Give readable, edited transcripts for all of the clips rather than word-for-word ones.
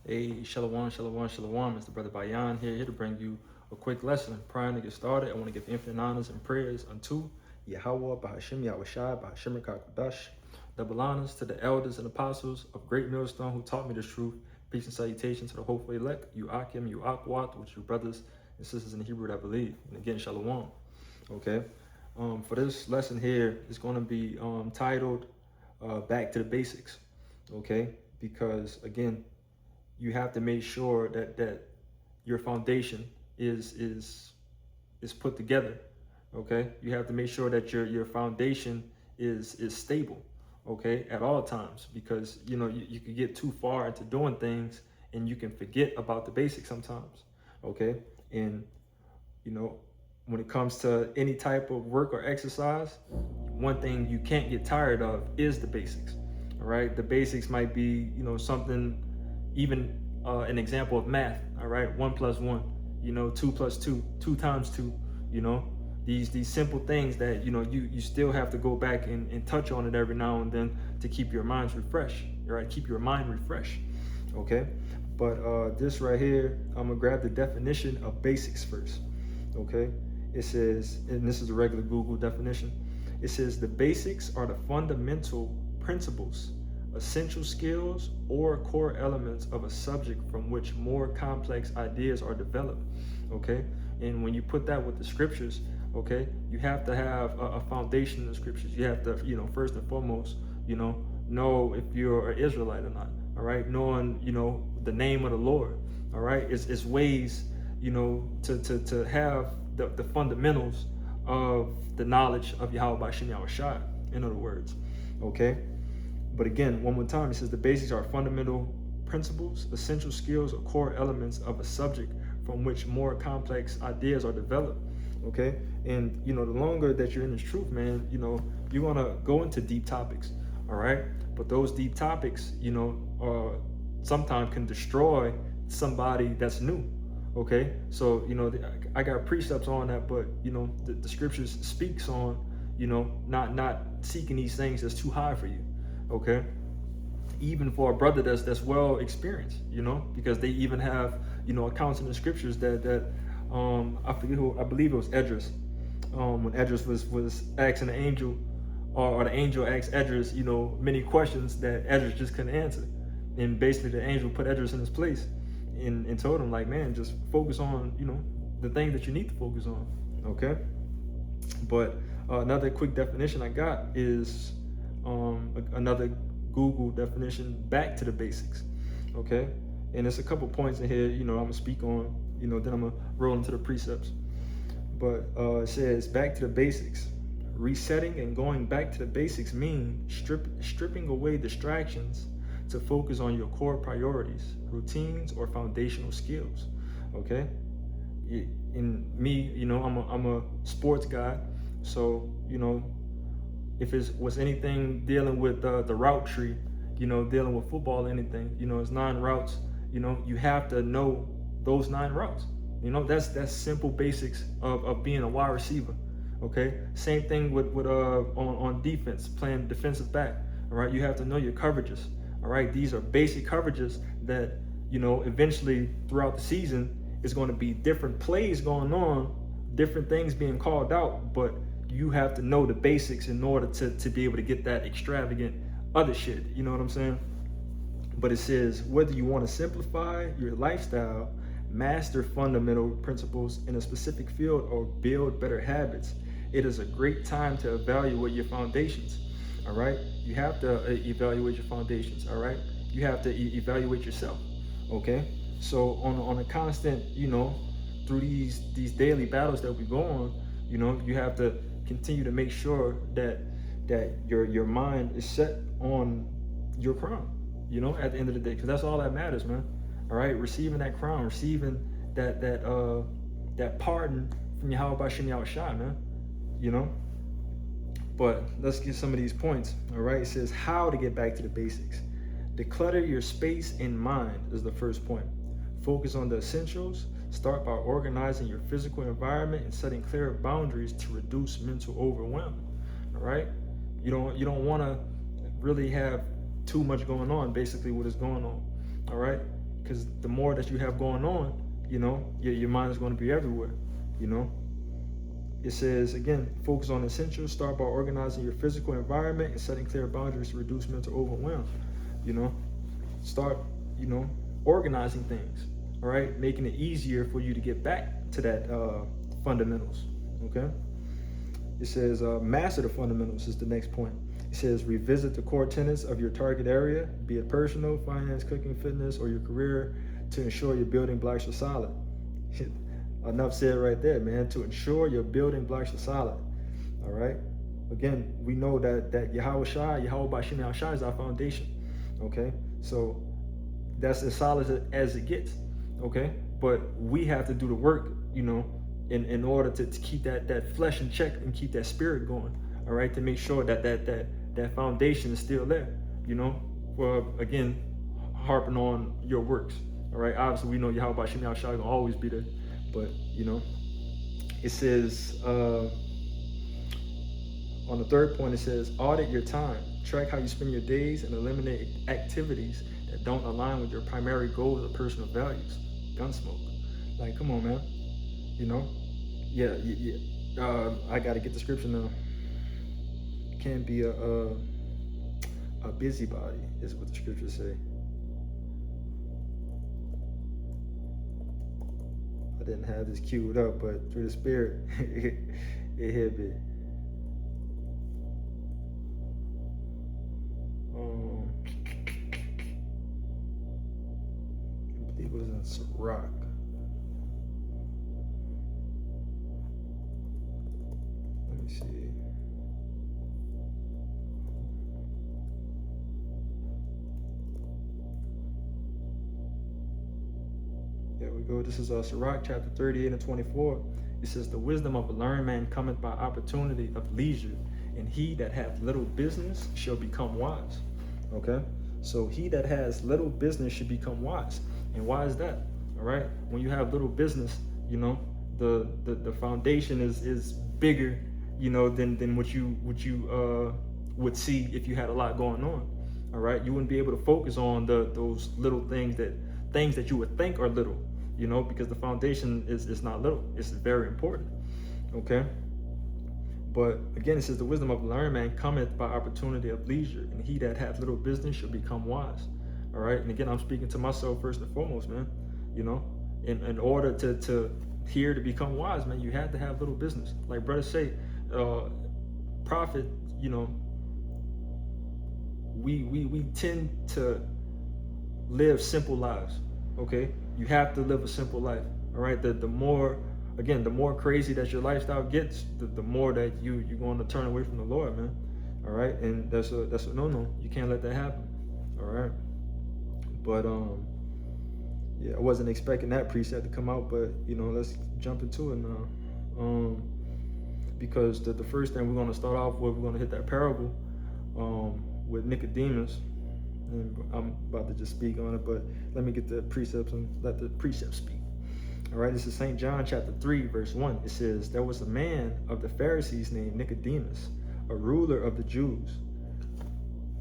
Hey, Shalom, Shalom, Shalom. It's the brother Bayan here to bring you a quick lesson. Prior to get started, I want to give infinite honors and prayers unto Yahweh, Bahashim, Yahushai, Bahashim, Rakakwadash. Double honors to the elders and apostles of Great Millstone who taught me this truth. Peace and salutation to the hopeful elect, you Akim, you Akwat, which you brothers and sisters in the Hebrew that believe. And again, Shalom. Okay. For this lesson here, it's going to be titled Back to the Basics. Okay. Because again, you have to make sure that your foundation is put together. Okay, you have to make sure that your foundation is stable, okay, at all times, because you can get too far into doing things and you can forget about the basics sometimes. Okay, and when it comes to any type of work or exercise, one thing you can't get tired of is the basics. All right, the basics might be something, even an example of math. All right, 1 plus 1, 2 plus 2, 2 times 2. These simple things that you still have to go back and touch on it every now and then to keep your minds refreshed. Right, keep your mind refreshed. Okay, but this right here, I'm gonna grab the definition of basics first. Okay, it says, and this is a regular Google definition. It says the basics are the fundamental principles, essential skills, or core elements of a subject from which more complex ideas are developed. Okay, and when you put that with the scriptures, okay, you have to have a foundation in the scriptures. You have to, first and foremost, know if you're an Israelite or not. All right, knowing the name of the Lord. All right, it's ways to have the fundamentals of the knowledge of Yahweh Bashim Yahushai, in other words. Okay, but again, one more time, it says the basics are fundamental principles, essential skills, or core elements of a subject from which more complex ideas are developed. Okay, and the longer that you're in this truth, man, you're gonna go into deep topics. All right, but those deep topics, sometimes can destroy somebody that's new. Okay, so I got precepts on that, but the scriptures speaks on not seeking these things that's too high for you. Okay, even for a brother that's well experienced, because they even have accounts in the scriptures that I forget who, I believe it was Esdras, when Esdras was asking the angel, or the angel asked Esdras many questions that Esdras just couldn't answer, and basically the angel put Esdras in his place and told him, like, man, just focus on the things that you need to focus on. Okay, but another quick definition I got is another Google definition, back to the basics. Okay, and there's a couple points in here I'm gonna speak on, then I'm gonna roll into the precepts. But it says back to the basics. Resetting and going back to the basics mean stripping away distractions to focus on your core priorities, routines, or foundational skills. Okay, in me, I'm a sports guy, so if it was anything dealing with the route tree, dealing with football, anything, it's 9 routes. You have to know those 9 routes. That's simple basics of being a wide receiver. Okay, same thing with on defense, playing defensive back. All right, you have to know your coverages. All right, these are basic coverages that eventually throughout the season is going to be different plays going on, different things being called out, but you have to know the basics in order to be able to get that extravagant other shit. You know what I'm saying? But it says whether you want to simplify your lifestyle, master fundamental principles in a specific field, or build better habits, it is a great time to evaluate your foundations. All right, you have to evaluate your foundations. All right, you have to evaluate yourself. Okay, so on a constant, through these daily battles that we go on, you have to continue to make sure that your mind is set on your crown. At the end of the day, because that's all that matters, man. All right, receiving that crown, receiving that pardon from Yahweh Bashim Yahushai, man. But let's get some of these points. All right, it says how to get back to the basics. Declutter your space and mind is the first point. Focus on the essentials. Start by organizing your physical environment and setting clear boundaries to reduce mental overwhelm. All right, you don't want to really have too much going on. Basically, what is going on. All right, because the more that you have going on, you know, your mind is going to be everywhere, you know. It says, again, focus on essentials. Start by organizing your physical environment and setting clear boundaries to reduce mental overwhelm. You know, start, you know, organizing things, all right? Making it easier for you to get back to that fundamentals, okay? It says, master the fundamentals is the next point. It says, revisit the core tenets of your target area, be it personal, finance, cooking, fitness, or your career, to ensure your building blocks are solid. Enough said right there, man, to ensure your building blocks are solid, all right? Again, we know that Yahweh Bashim Yahweh is our foundation, okay? So that's as solid as it gets, okay? But we have to do the work, you know, in order to keep that flesh in check and keep that spirit going, all right? To make sure that foundation is still there, you know? Well, again, harping on your works, all right? Obviously, we know Yahweh Bashim Yahweh is gonna always be there. But, you know, it says, on the third point, it says, audit your time. Track how you spend your days and eliminate activities that don't align with your primary goals or personal values. Gunsmoke. Like, come on, man. You know? Yeah. I got to get the scripture now. Can't be a busybody, is what the scriptures say. Didn't have this queued up, but through the spirit, it hit me. I believe it was in Sirach. Let me see. There we go. This is Sirach chapter 38 and 24. It says, the wisdom of a learned man cometh by opportunity of leisure, and he that hath little business shall become wise. Okay? So he that has little business should become wise. And why is that? All right? When you have little business, you know, the foundation is bigger, you know, than what you would see if you had a lot going on. All right? You wouldn't be able to focus on those little things that you would think are little, you know, because the foundation is not little. It's very important, okay? But again, it says, the wisdom of a learned man cometh by opportunity of leisure, and he that hath little business shall become wise, all right? And again, I'm speaking to myself first and foremost, man, you know, in order to become wise, man, you have to have little business. Like brothers say, prophet, you know, we tend to live simple lives, okay? You have to live a simple life, all right? The more crazy that your lifestyle gets, the more that you're going to turn away from the Lord, man, all right? And that's a no-no. You can't let that happen, all right? But yeah, I wasn't expecting that precept to come out, but you know, let's jump into it now, because the first thing we're going to start off with, we're going to hit that parable with Nicodemus. And I'm about to just speak on it, but let me get the precepts and let the precepts speak. All right, this is St. John chapter 3, verse 1. It says, there was a man of the Pharisees named Nicodemus, a ruler of the Jews.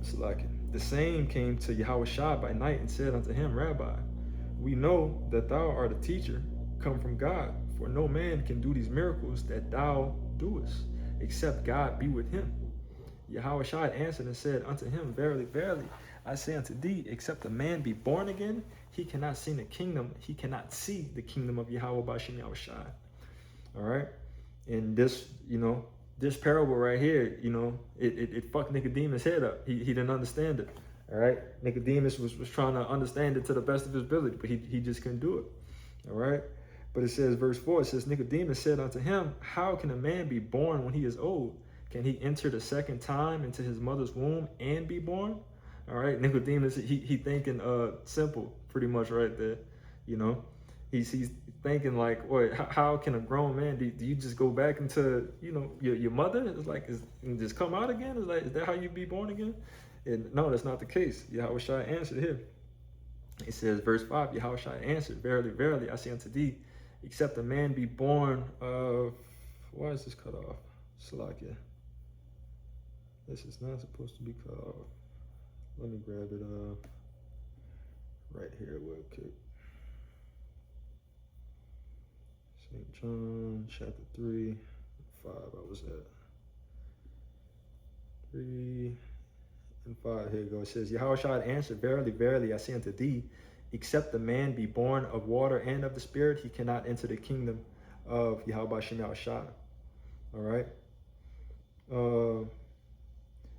It's like the same came to Yahushua by night and said unto him, Rabbi, we know that thou art a teacher come from God, for no man can do these miracles that thou doest, except God be with him. Yahushua answered and said unto him, verily, verily, I say unto thee, except a man be born again, he cannot see the kingdom. He cannot see the kingdom of Yahweh Bashim Yahushua. All right, and this, you know, this parable right here, you know, it fucked Nicodemus' head up. He didn't understand it. All right, Nicodemus was trying to understand it to the best of his ability, but he just couldn't do it. All right, but it says, verse 4, it says, Nicodemus said unto him, how can a man be born when he is old? Can he enter the second time into his mother's womb and be born? All right, Nicodemus, he thinking simple, pretty much right there. You know, he's thinking like, wait, how can a grown man, do you just go back into, you know, your mother? It's like, and just come out again? It's like, is that how you be born again? And no, that's not the case. Yahushua answered here. It says, verse 5, Yahushua answered, verily, verily, I say unto thee, except a man be born of, why is this cut off? Salakia. This is not supposed to be cut off. Let me grab it right here real quick. St. John chapter 3, 5. I was at 3 and 5. Here you go. It says, Yahushua answered, Verily, verily, I say unto thee, except a man be born of water and of the Spirit, he cannot enter the kingdom of Yahweh Shem Yahushua. All right.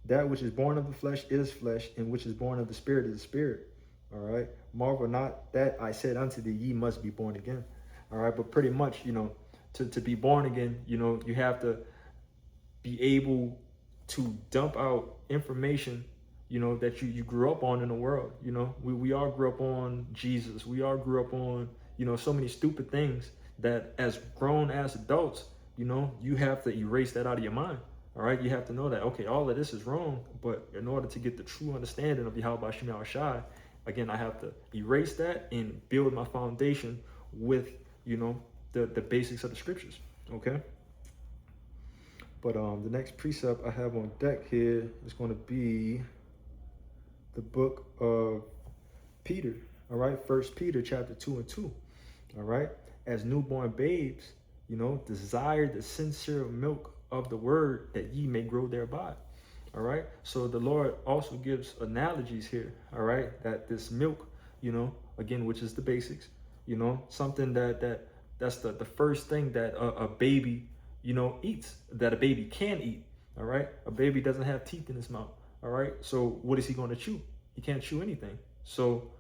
That which is born of the flesh is flesh, and which is born of the Spirit is spirit. All right. Marvel not that I said unto thee, ye must be born again. All right. But pretty much, to be born again, you have to be able to dump out information, that you grew up on in the world. We all grew up on Jesus. We all grew up on, so many stupid things that as grown as adults, you have to erase that out of your mind. All right. You have to know that, okay, all of this is wrong, but in order to get the true understanding of Yahweh Shem Yahushua, again, I have to erase that and build my foundation with, the basics of the scriptures. Okay. But the next precept I have on deck here is going to be the book of Peter. All right. 1 Peter chapter 2 and 2. All right. As newborn babes, desire the sincere milk of the word that ye may grow thereby. All right. So the Lord also gives analogies here. All right. That this milk, again, which is the basics, something that's the first thing that a baby, eats, that a baby can eat. All right. A baby doesn't have teeth in his mouth. All right. So what is he going to chew? He can't chew anything. So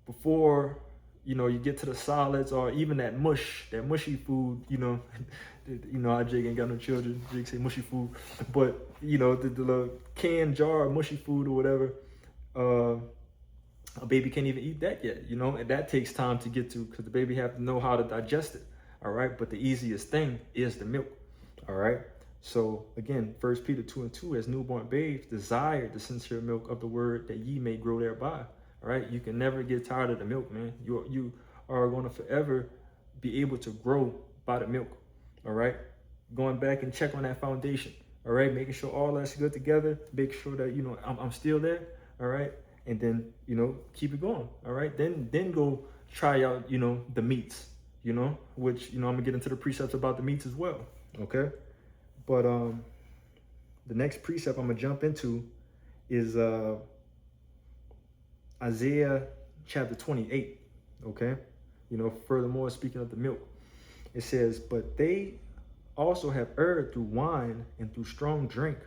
before, you get to the solids or even that mushy food, how Jake ain't got no children. Jake say mushy food, but the canned jar of mushy food or whatever, a baby can't even eat that yet, and that takes time to get to because the baby have to know how to digest it. All right. But the easiest thing is the milk. All right. So again, 1 Peter 2 and 2, as newborn babes, desire the sincere milk of the word that ye may grow thereby. All right. You can never get tired of the milk, man. You are going to forever be able to grow by the milk. All right. Going back and check on that foundation. All right. Making sure all that's good together. Make sure that, I'm still there. All right. And then, keep it going. All right. Then go try out, the meats, which, I'm going to get into the precepts about the meats as well. Okay. But the next precept I'm going to jump into is Isaiah chapter 28. Okay. Furthermore, speaking of the milk, it says, but they also have erred through wine and through strong drink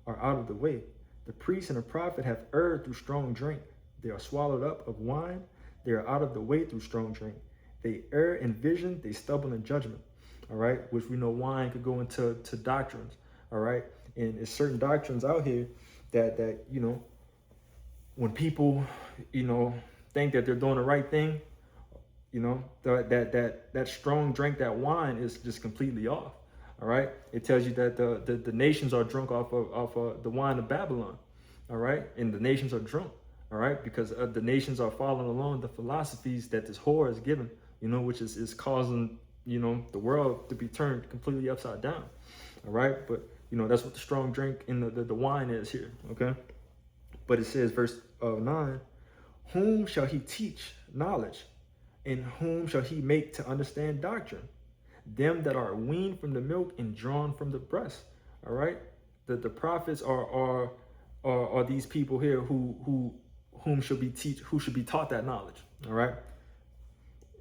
are out of the way. The priest and the prophet have erred through strong drink. They are swallowed up of wine. They are out of the way through strong drink. They err in vision. They stumble in judgment. All right. Which we know wine could go into doctrines. All right. And there's certain doctrines out here that when people, think that they're doing the right thing, that strong drink, that wine is just completely off. All right. It tells you that the nations are drunk off of the wine of Babylon. All right. And the nations are drunk. All right. Because the nations are following along the philosophies that this whore is given, which is causing, the world to be turned completely upside down. All right. But, that's what the strong drink in the wine is here. Okay. But it says, verse 9, whom shall he teach knowledge? And whom shall he make to understand doctrine? Them that are weaned from the milk and drawn from the breast. All right. The prophets are these people here whom should be taught that knowledge. All right.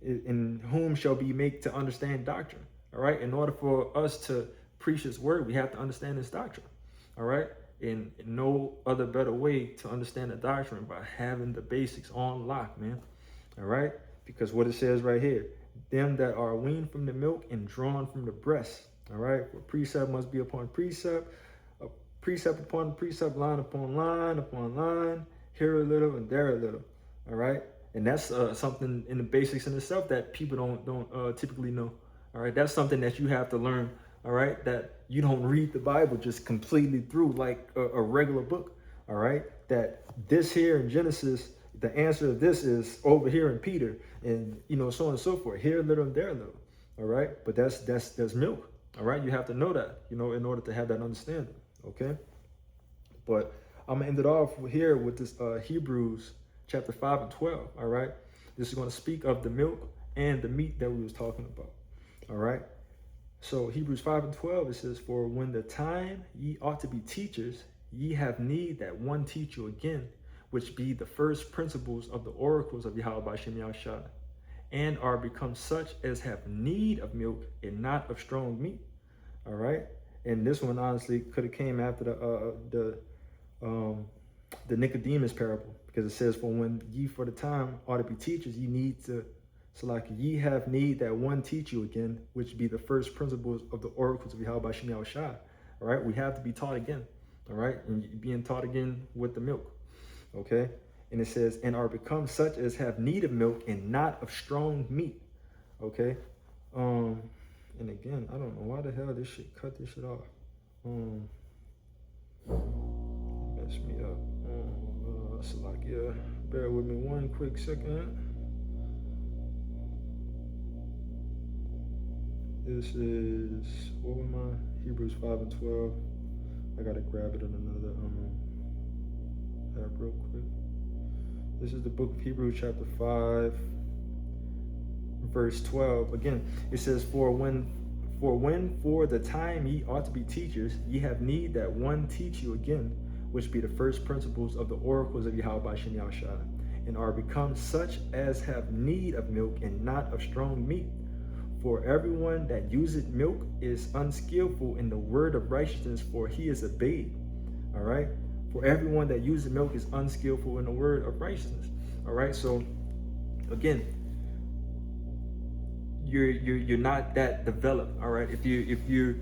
And whom shall be made to understand doctrine. All right. In order for us to preach his word, we have to understand this doctrine. All right. And no other better way to understand the doctrine by having the basics on lock, man. All right. Because what it says right here, them that are weaned from the milk and drawn from the breast. All right. For precept must be upon precept, precept upon precept, line upon line, here a little and there a little. All right. And that's something in the basics in itself that people don't typically know. All right. That's something that you have to learn. All right. That you don't read the Bible just completely through like a regular book. All right. That this here in Genesis, the answer to this is over here in Peter, and so on and so forth. Here a little and there a little. All right. But that's milk. All right. You have to know that, in order to have that understanding. Okay. But I'm gonna end it off here with this Hebrews chapter 5 and 12, all right? This is going to speak of the milk and the meat that we was talking about, all right? So Hebrews 5 and 12, it says, for when the time ye ought to be teachers, ye have need that one teach you again, which be the first principles of the oracles of Yahweh B'Shem Yahushua, and are become such as have need of milk and not of strong meat. All right. And this one honestly could have came after the Nicodemus parable, because it says, for when ye for the time ought to be teachers, ye need to, so like ye have need that one teach you again, which be the first principles of the oracles of Yahweh B'Shem Yahushua. All right. We have to be taught again. All right. And being taught again with the milk. Okay. And it says, and are become such as have need of milk and not of strong meat. Okay. And again, I don't know why the hell this shit cut this shit off. Mess me up. Salakia, bear with me one quick second. This is, what was my Hebrews 5 and 12. I gotta grab it in another app real quick. This is the book of Hebrews chapter 5, verse 12. Again, it says, for the time ye ought to be teachers, ye have need that one teach you again, which be the first principles of the oracles of Yahweh B'Shem Yahushua, and are become such as have need of milk and not of strong meat. For everyone that useth milk is unskillful in the word of righteousness, for he is a babe. All right. For everyone that uses milk is unskillful in the word of righteousness. All right. So again, you're not that developed. All right. If you're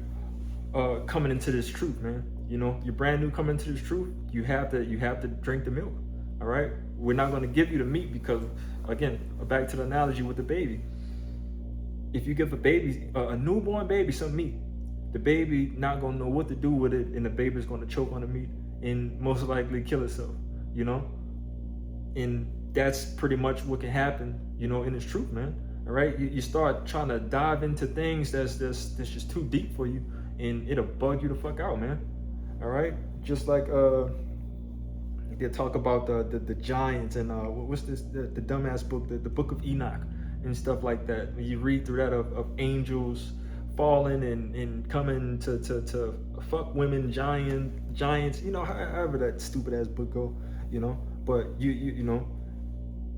coming into this truth, man, you know, you're brand new coming into this truth, you have to drink the milk. All right. We're not going to give you the meat because, again, back to the analogy with the baby. If you give a baby, a newborn baby, some meat, the baby not gonna know what to do with it, and the baby's gonna choke on the meat and most likely kill itself, you know? And that's pretty much what can happen, you know, in this truth, man. All right, you start trying to dive into things that's just too deep for you, and it'll bug you the fuck out, man. All right, just like they talk about the giants and what's this the dumbass book, the book of Enoch and stuff like that. When you read through that of angels falling and coming to fuck women, giants, you know, however that stupid ass book go, you know. But you know,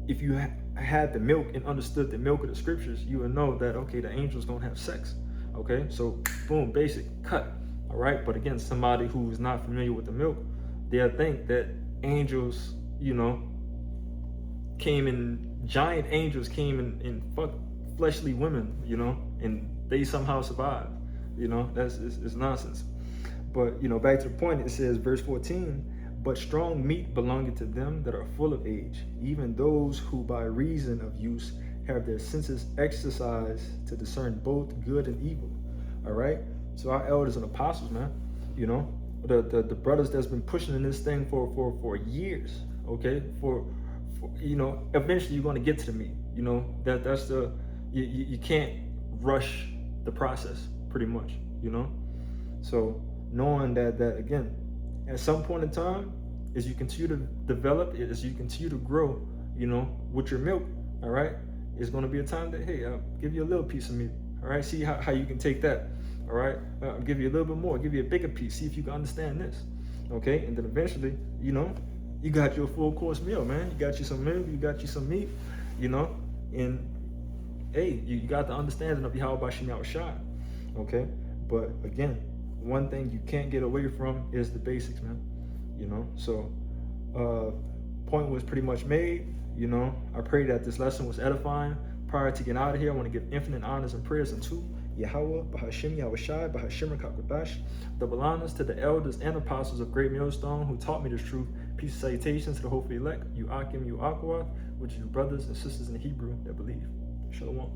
if you had the milk and understood the milk of the scriptures, you would know that, okay, the angels don't have sex. Okay, so boom, basic, cut. All right, but again, somebody who's not familiar with the milk, they'll think that angels, you know, giant angels came and fucked fleshly women, you know, and they somehow survived. You know, it's nonsense. But, you know, back to the point, it says, verse 14, but strong meat belongeth to them that are full of age, even those who by reason of use have their senses exercised to discern both good and evil. All right, so our elders and apostles, man, you know, the brothers that's been pushing in this thing for years. Okay, for you know, eventually you're going to get to the meat. You know, that's the you can't rush the process, pretty much, you know. So knowing that again, at some point in time, as you continue to develop, as you continue to grow, you know, with your milk, all right, it's going to be a time that, hey, I'll give you a little piece of meat. All right, see how you can take that. All right, I'll give you a little bit more, give you a bigger piece, see if you can understand this. Okay, and then eventually, you know, you got your full course meal, man. You got you some milk, you got you some meat, you know, and hey, you got the understanding of Yahweh B'Shem Yahushua. Okay, but again, one thing you can't get away from is the basics, man. You know, so point was pretty much made. You know, I pray that this lesson was edifying. Prior to getting out of here, I want to give infinite honors and prayers unto Yahweh B'Shem Yahushua, B'Shem Kakwadash. Double honors to the elders and apostles of Great Millstone who taught me this truth. Peace and salutations to the hopeful elect, Yu'akim, Yu'akwath, which is your brothers and sisters in Hebrew that believe. Shalom.